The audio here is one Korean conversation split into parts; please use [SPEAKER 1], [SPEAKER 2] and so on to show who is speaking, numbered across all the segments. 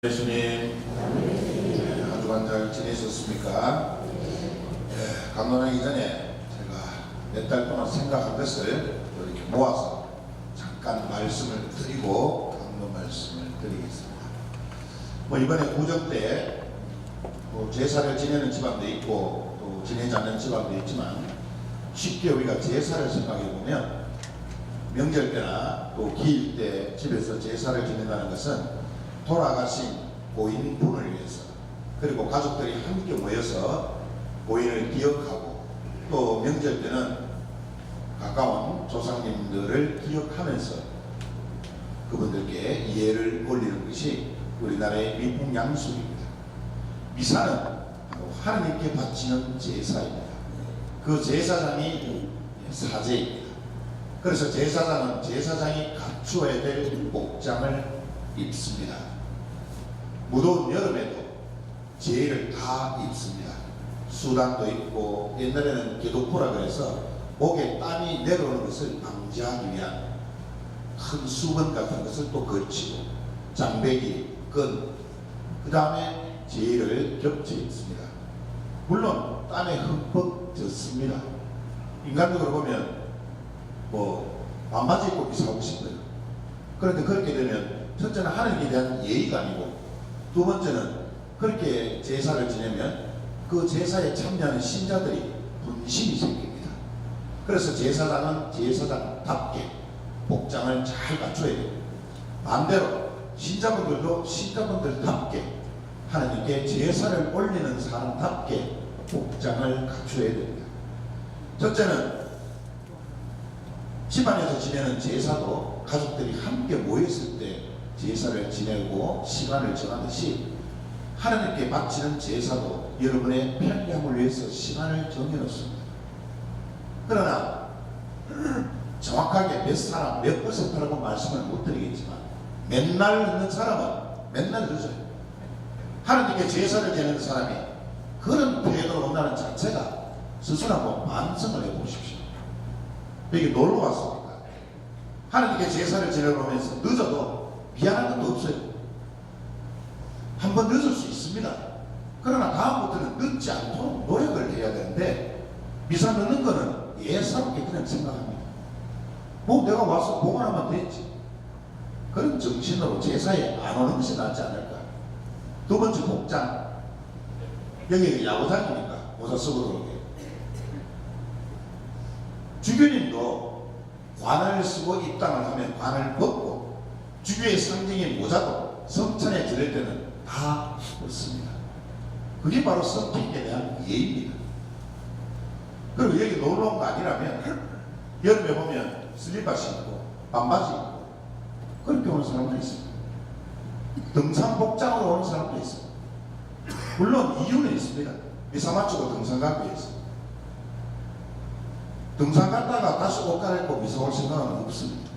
[SPEAKER 1] 예수님, 한 주간 잘 지내셨습니까? 강론하기 전에 제가 몇 달 동안 생각한 것을 이렇게 모아서 잠깐 말씀을 드리고 강론 말씀을 드리겠습니다. 이번에 구정 때 제사를 지내는 집안도 있고 또 지내지 않는 집안도 있지만, 쉽게 우리가 제사를 생각해 보면 명절 때나 또 기일 때 집에서 제사를 지낸다는 것은 돌아가신 고인분을 위해서, 그리고 가족들이 함께 모여서 고인을 기억하고, 또 명절 때는 가까운 조상님들을 기억하면서 그분들께 예를 올리는 것이 우리나라의 민풍양속입니다. 미사는 하나님께 바치는 제사입니다. 그 제사장이 사제입니다. 그래서 제사장은 제사장이 갖추어야 될 복장을 입습니다. 무더운 여름에도 제의를 다 입습니다. 수단도 입고, 옛날에는 개도포라 그래서 목에 땀이 내려오는 것을 방지하기 위한 큰 수건 같은 것을 또 걸치고, 장배기, 끈, 그 다음에 제의를 겹쳐 입습니다. 물론 땀에 흠뻑 젖습니다. 인간적으로 보면 반바지 입고 기사하고 싶어요. 그런데 그렇게 되면 첫째는 하나님에 대한 예의가 아니고, 두 번째는 그렇게 제사를 지내면 그 제사에 참여하는 신자들이 분심이 생깁니다. 그래서 제사장은 제사장답게 복장을 잘 갖춰야 돼요. 반대로 신자분들도 신자분들답게 하나님께 제사를 올리는 사람답게 복장을 갖춰야 됩니다. 첫째는 집안에서 지내는 제사도 가족들이 함께 모였을 때 제사를 지내고 시간을 정하듯이, 하나님께 바치는 제사도 여러분의 편리함을 위해서 시간을 정해놓습니다. 그러나 정확하게 몇 사람, 몇 퍼센트라고 말씀을 못 드리겠지만, 맨날 늦는 사람은 맨날 늦어요. 하나님께 제사를 지내는 사람이 그런 태도로 온다는 자체가 스스로 한번 반성을 해보십시오. 여기 놀러 왔습니다. 하나님께 제사를 지내러 오면서 늦어도 미안한 것도 없어요. 한번 늦을 수 있습니다. 그러나 다음부터는 늦지 않도록 노력을 해야 되는데, 미사 늦는 거는 예사롭게 그냥 생각합니다. 내가 와서 보관하면 됐지. 그런 정신으로 제사에 안 오는 것이 낫지 않을까. 두 번째, 복장. 여기가 야구장이니까 모자 쓰고 들어오게. 주교님도 관을 쓰고 입당을 하면 관을 벗고, 주교의 상징인 모자도 성찬에 드릴 때는 다 벗습니다. 그게 바로 성격에 대한 예의입니다. 그리고 여기 놀러 온 거 아니라면 여름에 보면 슬리퍼 신고 반바지 입고 그렇게 오는 사람도 있습니다. 등산 복장으로 오는 사람도 있습니다. 물론 이유는 있습니다. 미사 마치고 등산 가기 위해서. 등산 갔다가 다시 옷 갈아입고 미사 올 생각은 없습니다.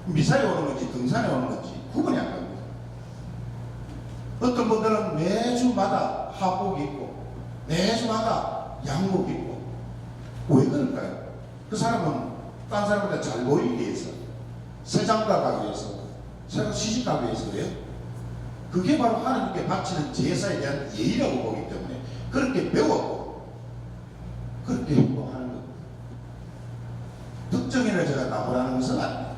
[SPEAKER 1] 미사에 오는 건지 등산에 오는 건지 구분이 안 갑니다. 어떤 분들은 매주마다 하복 입고 매주마다 양복 입고, 왜 그럴까요? 그 사람은 딴 사람보다 잘 보이기 위해서, 새 장가 가기 위해서, 새로 시집 가기 위해서 그래요. 그게 바로 하나님께 바치는 제사에 대한 예의라고 보기 때문에 그렇게 배웠고 그렇게 행동하는 겁니다. 특정인을 제가 나무라는 것은 아닙니다.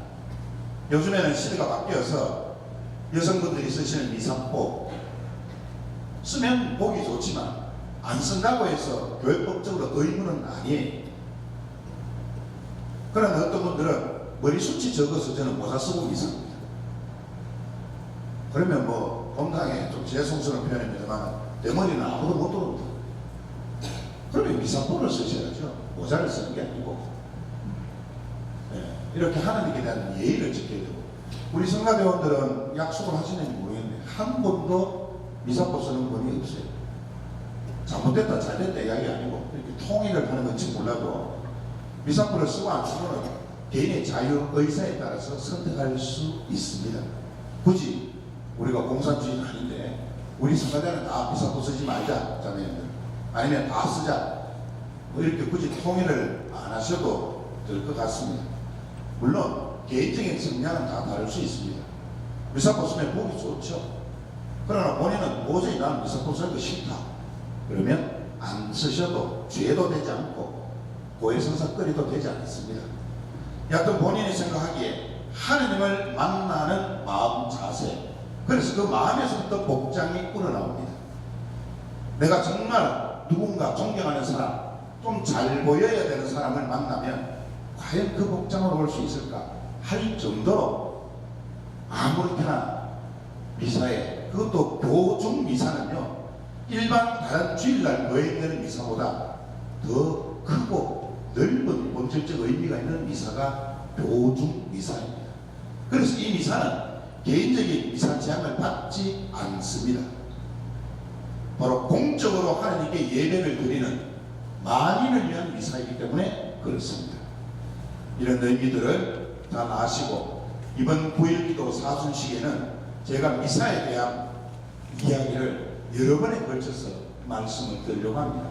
[SPEAKER 1] 요즘에는 시대가 바뀌어서 여성분들이 쓰시는 미사복 쓰면 보기 좋지만 안 쓴다고 해서 교회법적으로 의무는 아니에요. 그러나 어떤 분들은 머리숱이 적어서 저는 모자 쓰고 미사입니다. 그러면 건강에 좀 죄송스러운 표현입니다만 내 머리는 아무도 못 들어옵니다. 그러면 미사복을 쓰셔야죠. 모자를 쓰는 게 아니고. 이렇게 하나님께 대한 예의를 지켜야 되고, 우리 성가대원들은 약속을 하시는지 모르겠는데 한 번도 미사복 쓰는 분이 없어요. 잘못됐다 잘됐다 이야기 아니고, 이렇게 통일을 하는 건지 몰라도 미사복을 쓰고 안 쓰고는 개인의 자유 의사에 따라서 선택할 수 있습니다. 굳이 우리가 공산주의는 아닌데 우리 성가대는 다 미사복 쓰지 말자, 자매님들, 아니면 다 쓰자, 이렇게 굳이 통일을 안 하셔도 될 것 같습니다. 물론 개인적인 성향은 다 다를 수 있습니다. 미사포 쓰면 보기 좋죠. 그러나 본인은 도저히 나는 미사포 쓰는 거 싫다. 그러면 안 쓰셔도 죄도 되지 않고 고해성사거리도 되지 않습니다. 여하튼 본인이 생각하기에 하느님을 만나는 마음 자세, 그래서 그 마음에서부터 복장이 우러나옵니다. 내가 정말 누군가 존경하는 사람, 좀 잘 보여야 되는 사람을 만나면 과연 그 복장으로 올 수 있을까 할 정도로 아무렇게나 미사에, 그것도 교중 미사는요 일반 다른 주일날 거행되는 미사보다 더 크고 넓은 본질적 의미가 있는 미사가 교중 미사입니다. 그래서 이 미사는 개인적인 미사 제한을 받지 않습니다. 바로 공적으로 하나님께 예배를 드리는 만인을 위한 미사이기 때문에 그렇습니다. 이런 의미들을 잘 아시고 이번 9일 기도 사순식에는 제가 미사에 대한 이야기를 여러 번에 걸쳐서 말씀을 드리려고 합니다.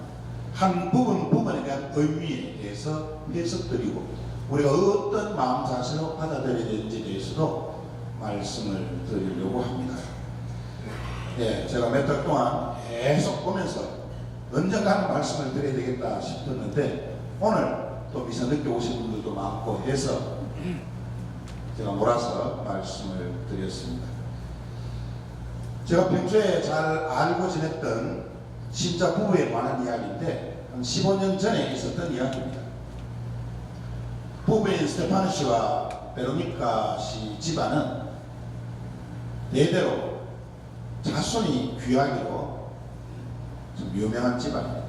[SPEAKER 1] 한 부분에 대한 의미에 대해서 해석드리고 우리가 어떤 마음 자세로 받아들여야 되는지에 대해서도 말씀을 드리려고 합니다. 네, 제가 몇 달 동안 계속 보면서 언젠가 하는 말씀을 드려야 되겠다 싶었는데 오늘 또 미사 늦게 오신 분들도 많고 해서 제가 몰아서 말씀을 드렸습니다. 제가 평소에 잘 알고 지냈던 신자 부부에 관한 이야기인데 한 15년 전에 있었던 이야기입니다. 부부인 스테파노 씨와 베로니카 씨 집안은 대대로 자손이 귀하기로 좀 유명한 집안이에요.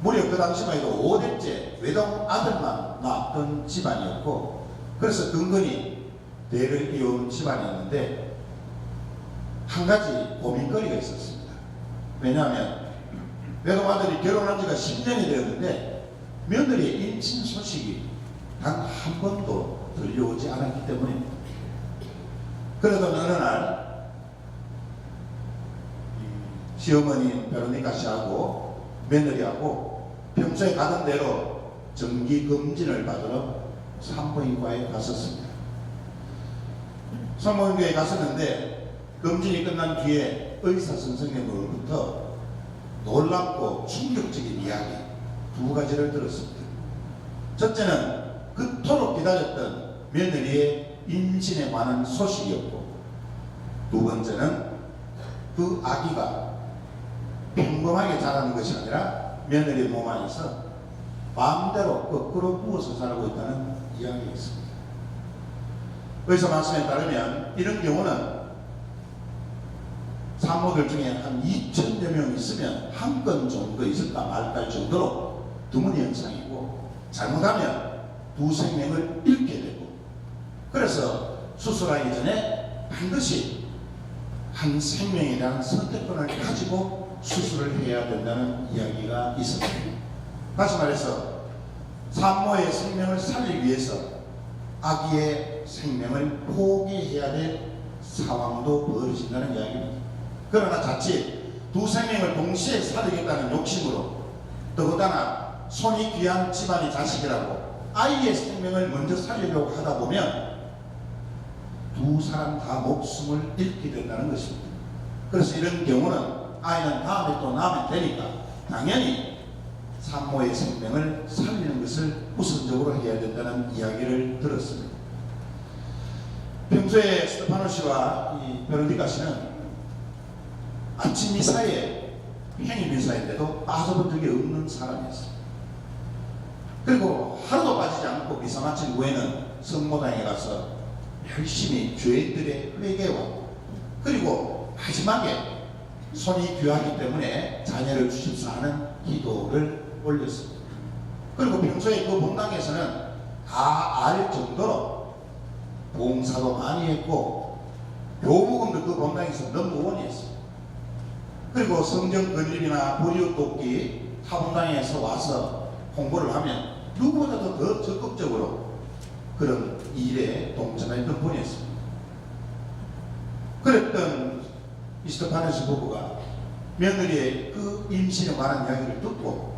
[SPEAKER 1] 무려 그 당시만 해도 5대째 외동 아들만 낳았던 집안이었고, 그래서 근근히 대를 이어온 집안이었는데 한 가지 고민거리가 있었습니다. 왜냐하면 외동 아들이 결혼한 지가 10년이 되었는데 며느리의 임신 소식이 단 한 번도 들려오지 않았기 때문입니다. 그래도 어느 날 시어머니 베로니카 씨하고 며느리하고 평소에 가던 대로 정기검진을 받으러 산부인과에 갔었습니다. 산부인과에 갔었는데 검진이 끝난 뒤에 의사 선생님으로부터 놀랍고 충격적인 이야기 두 가지를 들었습니다. 첫째는 그토록 기다렸던 며느리의 임신에 관한 소식이었고, 두 번째는 그 아기가 평범하게 자라는 것이 아니라 며느리 몸 안에서 마음대로 거꾸로 부어서 자라고 있다는 이야기가 있습니다. 의사 말씀에 따르면 이런 경우는 산모들 중에 한 2,000여 명 있으면 한 건 정도 있을까 말까 할 정도로 드문 현상이고, 잘못하면 두 생명을 잃게 되고, 그래서 수술하기 전에 반드시 한 생명에 대한 선택권을 가지고 수술을 해야 된다는 이야기가 있습니다. 다시 말해서 산모의 생명을 살리기 위해서 아기의 생명을 포기해야 될 상황도 벌어진다는 이야기입니다. 그러나 자칫 두 생명을 동시에 살리겠다는 욕심으로, 더군다나 손이 귀한 집안의 자식이라고 아이의 생명을 먼저 살리려고 하다 보면 두 사람 다 목숨을 잃게 된다는 것입니다. 그래서 이런 경우는 아이는 다음에 또 낳으면 되니까 당연히 산모의 생명을 살리는 것을 우선적으로 해야 된다는 이야기를 들었습니다. 평소에 스테파노 씨와 이 베로니카 씨는 아침 미사에 행위 미사인데도 빠져본 적이 없는 사람이었습니다. 그리고 하루도 빠지지 않고 미사 마친 후에는 성모당에 가서 열심히 죄인들의 회개와, 그리고 마지막에 손이 귀하기 때문에 자녀를 주십사 하는 기도를 올렸습니다. 그리고 평소에 그 본당에서는 다 알 정도로 봉사도 많이 했고 교부금도 그 본당에서 넘버원이 했습니다. 그리고 성경 건립이나 불이웃 돕기 타본당에서 와서 홍보를 하면 누구보다도 더 적극적으로 그런 일에 동참했던 분이었습니다. 그랬던 스테파노스 부부가 며느리의 그 임신에 관한 이야기를 듣고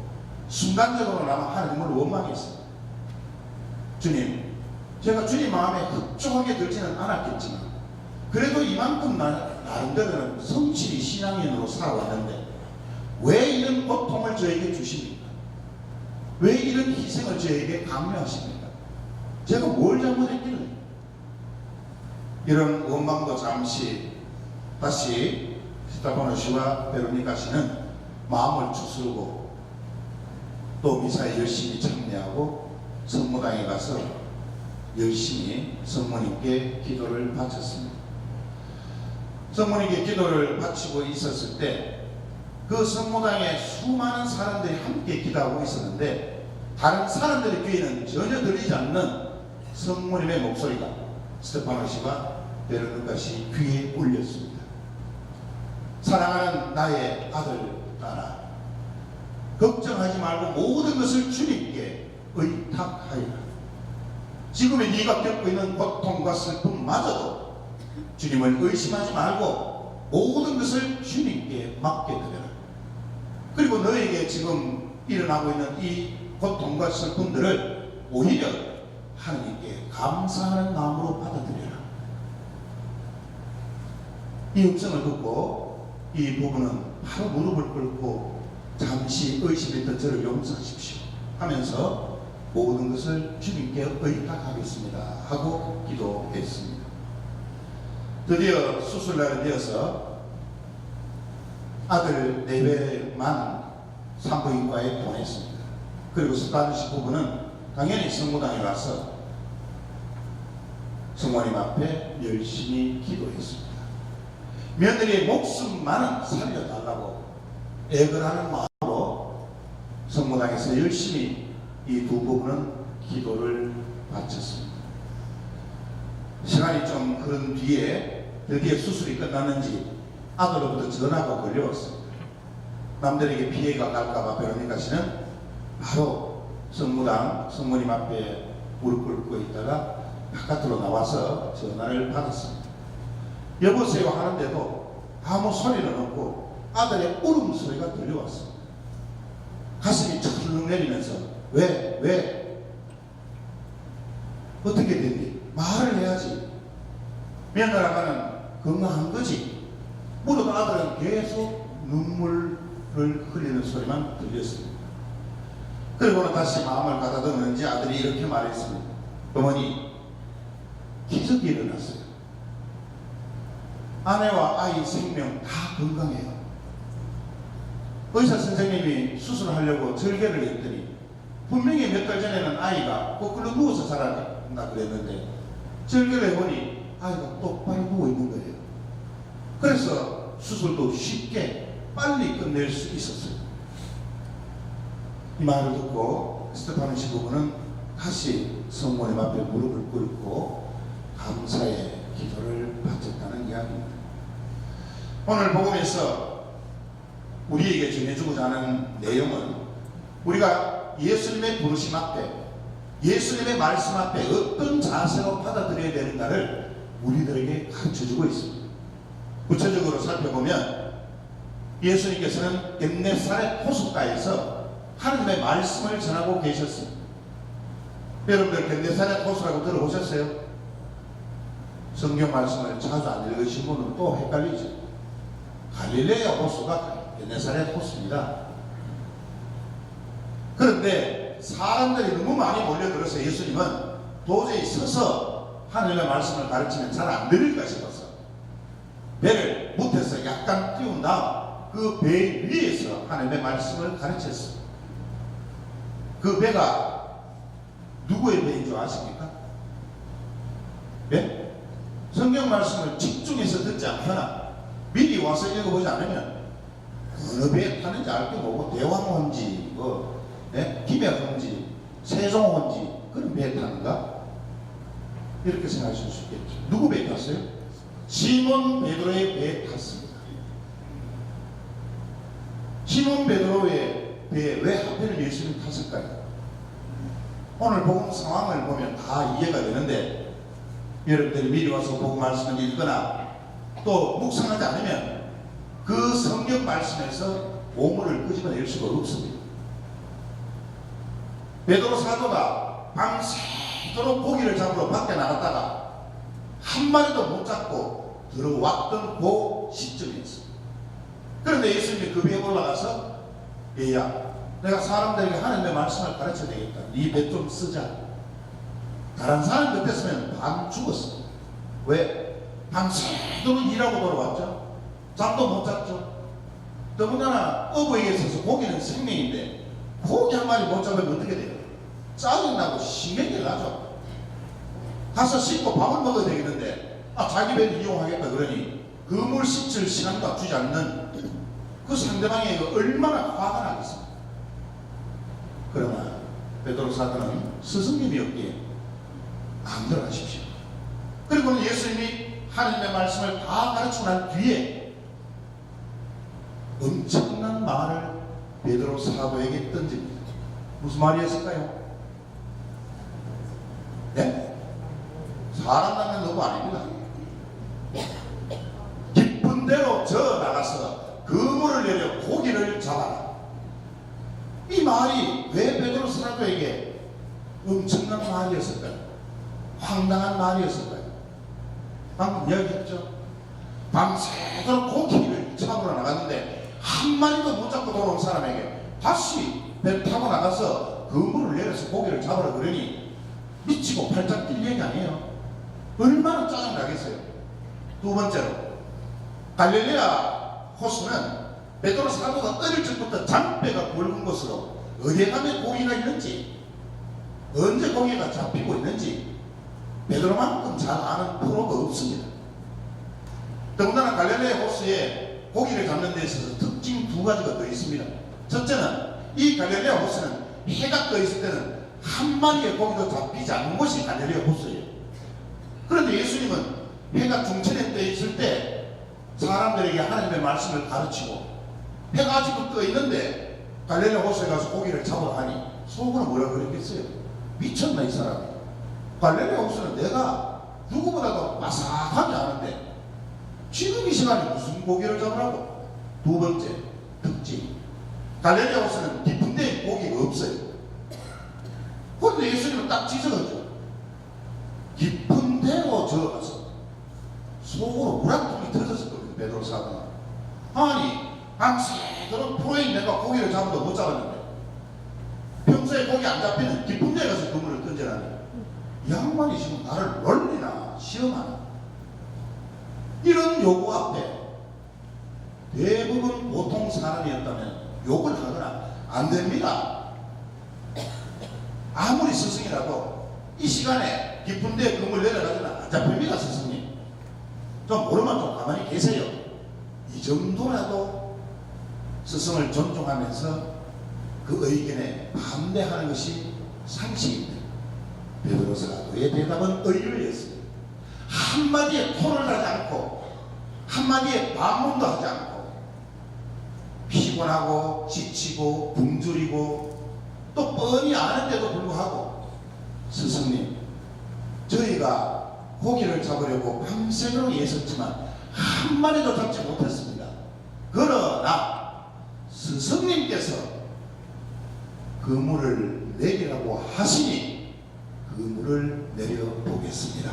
[SPEAKER 1] 순간적으로나마 하나님을 원망했습니다. 주님, 제가 주님 마음에 흡족하게 들지는 않았겠지만 그래도 이만큼 나름대로는 성실히 신앙인으로 살아왔는데 왜 이런 고통을 저에게 주십니까? 왜 이런 희생을 저에게 강요하십니까? 제가 뭘 잘못했길래? 이런 원망도 잠시 다시 스테파노 씨와 베로니카 씨는 마음을 추스르고 또 미사에 열심히 참여하고 성모당에 가서 열심히 성모님께 기도를 바쳤습니다. 성모님께 기도를 바치고 있었을 때 그 성모당에 수많은 사람들이 함께 기도하고 있었는데 다른 사람들의 귀에는 전혀 들리지 않는 성모님의 목소리가 스테파노 씨와 베로니카 씨 귀에 울렸습니다. 사랑하는 나의 아들 딸아, 걱정하지 말고 모든 것을 주님께 의탁하리라. 지금의 네가 겪고 있는 고통과 슬픔마저도 주님을 의심하지 말고 모든 것을 주님께 맡겨드려라. 그리고 너에게 지금 일어나고 있는 이 고통과 슬픔들을 오히려 하나님께 감사하는 마음으로 받아들여라. 이 음성을 듣고 이 부부는 바로 무릎을 꿇고 잠시 의심했던 저를 용서하십시오 하면서 모든 것을 주님께 의탁하겠습니다 하고 기도했습니다. 드디어 수술날이 되어서 아들 내외만 산부인과에 보냈습니다. 그리고 스테파노 씨 부부는 당연히 성모당에 가서 성모님 앞에 열심히 기도했습니다. 며느리의 목숨만은 살려달라고 애걸하는 마음으로 성모당에서 열심히 이 두 부부는 기도를 바쳤습니다. 시간이 좀 흐른 뒤에 드디어 수술이 끝났는지 아들로부터 전화가 걸려왔습니다. 남들에게 피해가 갈까봐 베로니카 씨는 바로 성모당 성모님 앞에 무릎 꿇고 있다가 바깥으로 나와서 전화를 받았습니다. 여보세요 하는데도 아무 소리는 없고 아들의 울음소리가 들려왔습니다. 가슴이 철렁 내리면서 왜? 어떻게 됐니? 말을 해야지. 며느라가는 건강한 거지. 물어도 아들은 계속 눈물을 흘리는 소리만 들렸습니다. 그리고는 다시 마음을 가다듬는지 아들이 이렇게 말했습니다. 어머니, 기적이 일어났어요. 아내와 아이 생명 다 건강해요. 의사 선생님이 수술하려고 절개를 했더니 분명히 몇 달 전에는 아이가 거꾸로 누워서 자란다 그랬는데 절개를 해보니 아이가 똑바로 누워 있는 거예요. 그래서 수술도 쉽게 빨리 끝낼 수 있었어요. 이 말을 듣고 스테파노 씨 부부는 다시 성모님 앞에 무릎을 꿇고 감사의 기도를 바쳤다는 이야기입니다. 오늘 복음에서 우리에게 전해주고자 하는 내용은 우리가 예수님의 부르심 앞에 예수님의 말씀 앞에 어떤 자세로 받아들여야 되는가를 우리들에게 가르쳐주고 있습니다. 구체적으로 살펴보면 예수님께서는 겟네사렛 호숫가에서 하나님의 말씀을 전하고 계셨습니다. 여러분들 겟네사렛 호수라고 들어보셨어요? 성경 말씀을 자주 안 읽으신 분은 또 헷갈리죠. 갈릴레아 호수가 겟네사렛 호수입니다. 그런데 사람들이 너무 많이 몰려들어서 예수님은 도저히 서서 하나님의 말씀을 가르치면 잘 안 들릴까 싶어서 배를 못해서 약간 띄운 다음 그 배 위에서 하나님의 말씀을 가르쳤습니다. 그 배가 누구의 배인 줄 아십니까? 네? 성경 말씀을 집중해서 듣지 않거나 미리 와서 읽어보지 않으면 어느 배에 타는지 알 게 뭐고 대왕호인지 김해호인지 세종호인지 그런 배에 타는가? 이렇게 생각하실 수 있겠죠. 누구 배에 탔어요? 시몬 베드로의 배에 탔습니다. 시몬 베드로의 배에 왜 하필 예수님이 탔을까요? 오늘 복음 상황을 보면 다 이해가 되는데 여러분들이 미리 와서 복음 말씀을 읽거나 또 묵상하지 않으면 그 성경 말씀에서 오물을 끄집어낼 수가 없습니다. 베드로 사도가 밤새도록 고기를 잡으러 밖에 나갔다가 한 마리도 못 잡고 들어왔던 그 시점이었어요. 그런데 예수님이 그 위에 올라가서 얘야, 내가 사람들에게 하나님의 말씀을 가르쳐야 되겠다. 네 배 좀 쓰자. 다른 사람 같았으면 밤 죽었어. 왜? 밤새도록 일하고 돌아왔죠. 잠도 못 잤죠. 더군다나 어부에게 있어서 고기는 생명인데 고기 한 마리 못 잡으면 어떻게 돼요? 짜증나고 심하게 나죠. 가서 씻고 밥을 먹어야 되겠는데 자기 배를 이용하겠다 그러니 그물 씻을 시간도 주지 않는 그 상대방이 얼마나 화가 나겠습니까? 그러나 베드로 사도는 스승님이었기에 마음대로 하십시오. 그리고는 예수님이 하나님의 말씀을 다 가르치고 난 뒤에 엄청난 말을 베드로 사도에게 던집니다. 무슨 말이었을까요? 네? 사람 낚는 너무 아닙니다. 깊은 데로 저 나가서 그물을 내려 고기를 잡아라. 이 말이 왜 베드로 사도에게 엄청난 말이었을까요? 황당한 말이었을까요? 방금 이야기했죠. 밤새도록 고기를 잡으러 나갔는데 한 마리도 못 잡고 돌아온 사람에게 다시 배 타고 나가서 그물을 내려서 고기를 잡으라 그러니 미치고 팔짝 뛸 얘기 아니에요. 얼마나 짜증나겠어요. 두 번째로 갈릴레아 호수는 베드로 사도가 어릴 적부터 잔뼈가 굵은 곳으로 어디에 가면 고기가 있는지 언제 고기가 잡히고 있는지 베드로만큼 잘 아는 프로가 없습니다. 더군다나 갈릴레아 호수에 고기를 잡는 데 있어서 특징 두 가지가 더 있습니다. 첫째는 이 갈릴레아 호수는 해가 떠 있을 때는 한 마리의 고기도 잡히지 않는 곳이 갈릴레아 호수예요. 그런데 예수님은 해가 중천에 떠 있을 때 사람들에게 하나님의 말씀을 가르치고 해가 아직도 떠 있는데 갈릴레아 호수에 가서 고기를 잡으러 하니 속으로 뭐라 그랬겠어요? 미쳤나 이 사람이. 갈릴레아 호수는 내가 누구보다도 바삭하게 아는데 지금 이 시간에 무슨 고기를 잡으라고? 두 번째 특징, 갈릴레아 호수는 깊은 데에 고기가 없어요. 그런데 예수님은 딱 지적하죠. 깊은 데로 들어가서 속으로 물한통이 터졌을 겁니다. 베드로 사도는. 아니 밤새도록 프로인 내가 고기를 잡아도 못 잡았는데 평소에 고기 안 잡히는 깊은 데 가서 그물을 던져라니 이 양반이 지금 나를 놀리나 시험하나. 이런 요구 앞에 대부분 보통 사람이었다면 욕을 하거나 안 됩니다. 아무리 스승이라도 이 시간에 깊은 데 그물 내려가지는 안 잡힙니다. 스승님 좀 모르면 좀 가만히 계세요. 이 정도라도 스승을 존중하면서 그 의견에 반대하는 것이 상식입니다. 베드로 사도의 대답은 의율이었습니다. 한마디에 토를 하지 않고 한마디에 반문도 하지 않고 피곤하고 지치고 굶주리고 또 뻔히 아는데도 불구하고 스승님 저희가 고기를 잡으려고 밤새도록 애썼지만 한 마리도 잡지 못했습니다. 그러나 스승님께서 그물을 내리라고 하시니 그물을 내려보겠습니다.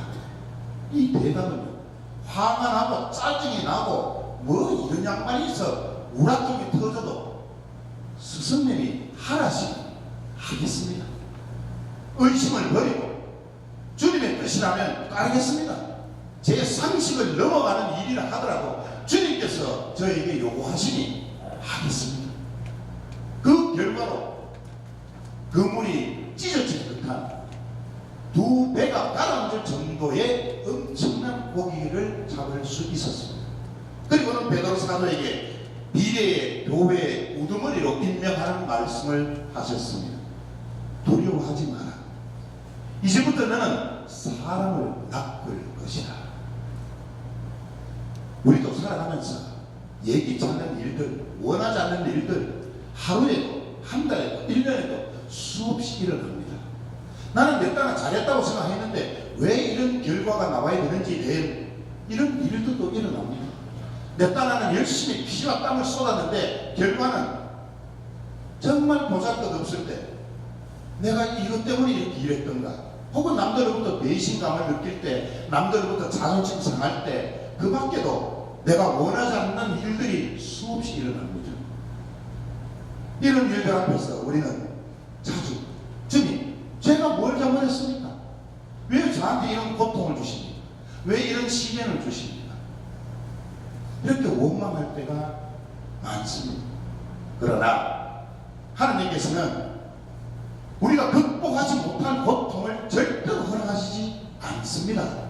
[SPEAKER 1] 이 대답은요, 화가 나고 짜증이 나고 뭐 이런 양반이 있어 우라통이 터져도 스승님이 하라시니 하겠습니다. 의심을 버리고 주님의 뜻이라면 따르겠습니다. 제 상식을 넘어가는 일이라 하더라도 주님께서 저에게 요구하시니 하겠습니다. 그 결과로 그물이 찢어질 듯한 두 배가 가라앉을 정도의 엄청난 고기를 잡을 수 있었습니다. 그리고는 베드로 사도에게 미래의 교회의 우두머리로 임명하는 말씀을 하셨습니다. 두려워하지 마라. 이제부터 너는 사람을 낚을 것이다. 우리도 살아가면서 예기치 않는 일들, 원하지 않는 일들 하루에도 한 달에도 1년에도 수없이 일어납니다. 나는 몇 달은 잘했다고 생각했는데 왜 이런 결과가 나와야 되는지 대한 이런 일들도 일어납니다. 몇 달 안은 열심히 피와 땀을 쏟았는데 결과는 정말 보잘것없을 때 내가 이것 때문에 이렇게 일했던가, 혹은 남들로부터 배신감을 느낄 때, 남들로부터 자존심 상할 때, 그 밖에도 내가 원하지 않는 일들이 수없이 일어나는 거죠. 이런 일들 앞에서 우리는 자주 주님, 제가 뭘 잘못했습니까? 왜 저한테 이런 고통을 주십니까? 왜 이런 시련을 주십니까? 이렇게 원망할 때가 많습니다. 그러나 하나님께서는 우리가 극복하지 못할 고통을 절대로 허락하시지 않습니다.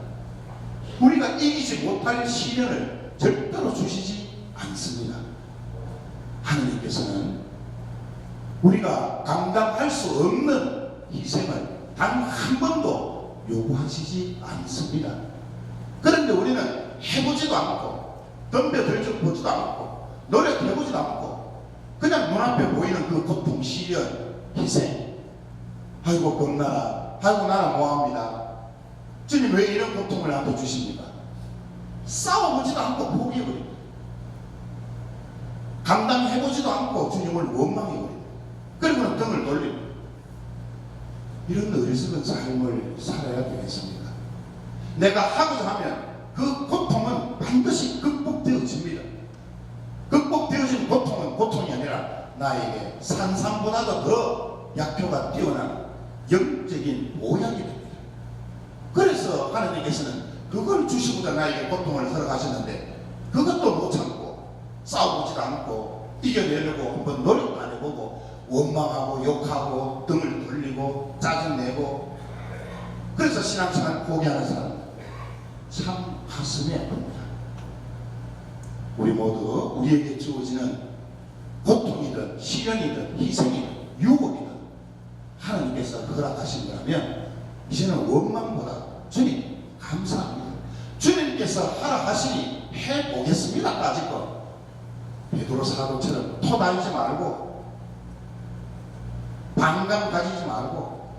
[SPEAKER 1] 우리가 이기지 못할 시련을 절대로 주시지 않습니다. 하나님께서는 우리가 감당할 수 없는 희생을 단 한 번도 요구하시지 않습니다. 그런데 우리는 해보지도 않고 덤벼들보지도 않고 노력해보지도 않고 그냥 눈앞에 보이는 그 고통, 시련, 희생, 아이고 겁나라, 아이고 나는 뭐합니다. 주님 왜 이런 고통을 나한테 주십니까? 싸워보지도 않고 포기해버립니다. 감당해보지도 않고 주님을 원망해버립니다. 그리고는 등을 돌립니다. 이런 어리석은 삶을 살아야 되겠습니까? 내가 하고자 하면 그 고통은 반드시 극복되어집니다. 극복되어진 고통은 고통이 아니라 나에게 산삼보다도 더 약효가 뛰어난 영적인 보약이 됩니다. 그래서 하나님께서는 그걸 주시고자 나에게 고통을 허락하셨는데 그것도 못 참고 싸우지도 않고 이겨내려고 한번 노력도 안 해보고 원망하고 욕하고 등을 돌리고 짜증내고 그래서 신앙생활 포기하는 사람 참 가슴이 아픕니다. 우리 모두 우리에게 주어지는 고통이든 시련이든 희생이든 유혹이든 하나님께서 허락하신 거라면 이제는 원망보다 주님 감사합니다. 주님께서 하라 하시니 해보겠습니다. 까짓거 베드로 사도처럼 토다니지 말고 반감 가지지 말고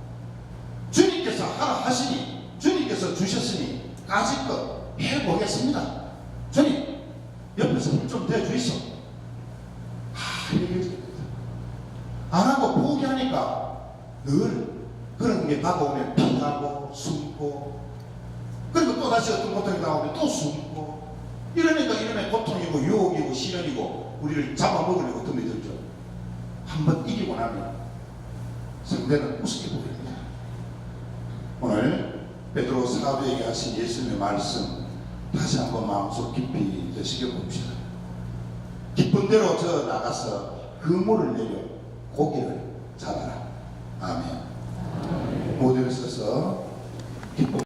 [SPEAKER 1] 주님께서 하라 하시니 주님께서 주셨으니 까짓거 해보겠습니다. 주님 옆에서 힘 좀 대주이소. 이렇게 안 하고 포기하니까 늘 그런 게 다가오면 피하고 숨고 그리고 또 다시 어떤 고통이 나오면 또 숨고 이러니까 이름에 고통이고 유혹이고 시련이고 우리를 잡아먹으려고 덤이 들죠. 한번 이기고 나면 상대는 우습게 보입니다. 오늘 베드로 사도에게 하신 예수님의 말씀 다시 한번 마음속 깊이 새겨봅시다. 기쁜 대로 저 나가서 그물을 내려 고기를 잡아라. 아멘. 모두를 써서 기쁜